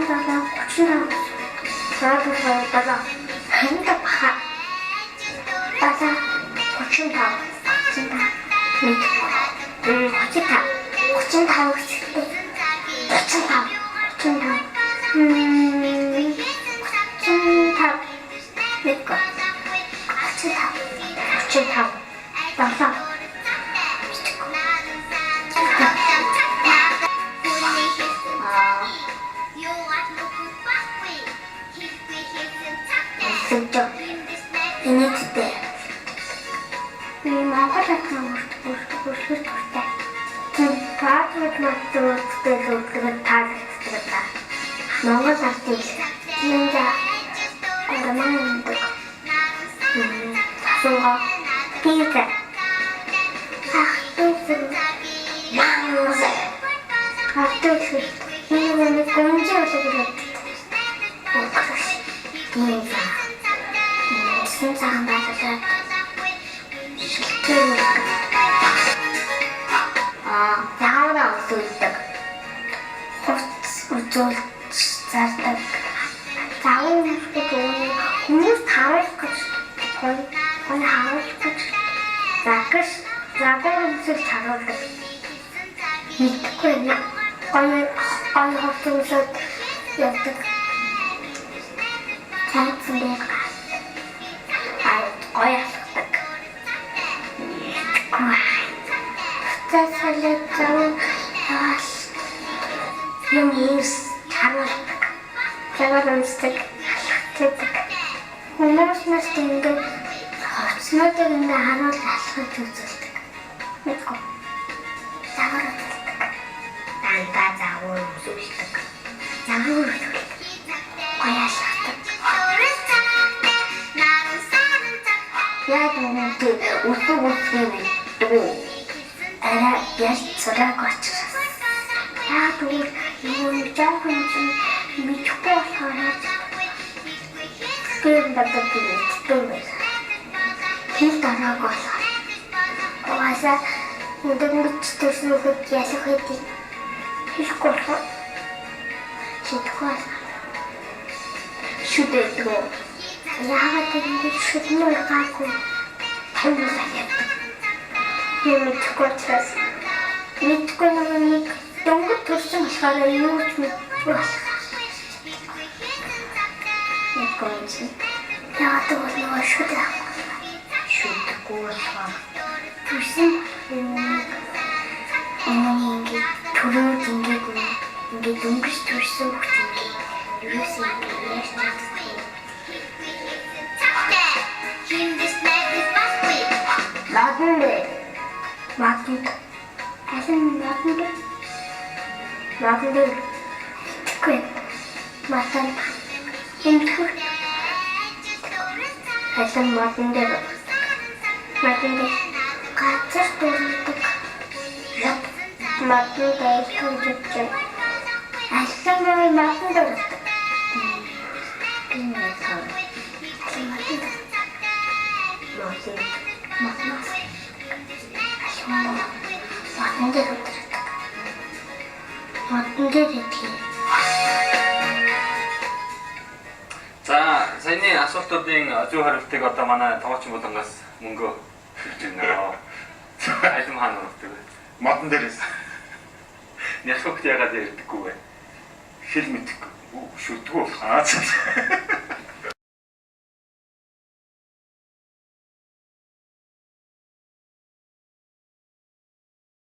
35. Надад удаа хэнтэй баха. Баса 35. 35 гэжтэй. 35. 35. Баса. Инээдтэй. Монгол хэлний үргэлж дуртай. Таатрууд модтой үлдгээд таалагддаг та. Монгол артист Нинда Ормандаг. Тасанга пицца. Ахтуус. Энэ гонжи болоод. Нинда. Сэнцэн байгаад. Яаваа үзүүлдэг. Үзүүл зардаг. Заавал хүмүүс тавах гэж гоё харуулж гэж загар үзэл харуулдаг. Мэдгүй нэг гоё хөвтөсөд явдаг. Цаацсан дээр гоё алхдаг. Тэсэлээ зав юм ийс харуулдаг. Тэгвэл үнсдэг алхдаг. Хүмүүс нас ингээд хоцнуудыг ингээд харуул алхаж үзүүлдэг. Мэдгүй. Загвар үзүүлдэг. Дандаа загвар үзүүлдэг. Загвар үзүүлдэг. Гоё алхдаг. Яг нэг үсэг дүү. Араа яс цараг очсон. Яа тэгвэл юм жаахан мэдхгүй болохоор тэр баддаг. Тэр дарааг болохоор. Угаасаа өдөрмөч төрснөд ялах хэдий. Хийхгүй болохоор. Шийдэхгүй. Шүдэгдгөө. Яагаад ингэж шүднөр гаагүй. Мэдхгүй учраас мэдхгүй нэг дөнгөж төрсөн болохоор юу ч мэдгүй болох. Мэдгүй. Яагаад гэвэл шүдэггүй болохоор төрсөн ингээд төрөөд ингээд дөнгөж төрсөн бүх юм юусэн яаж чаддаг. Матуд. Асан матуд. Тэгвэл матан хинтгүй. Асан матуд. Гацар дөрөдөг. Матуд хэлж. Асан матуд дөрөдөг. Кинэсэн. Асан матуд. Матуд. Матан дээр өдрөдөг. Матан дээр идэх. За, саяны асуултуудын зүй хариултыг одоо манай тоглогч болонгоос мөнгө хэлж байна. Алим хаан урагдаг. Матан дээрээс. Нясгт ягаад ярьдаггүй вэ? Хэл мэдхгүй. Шүдгүү.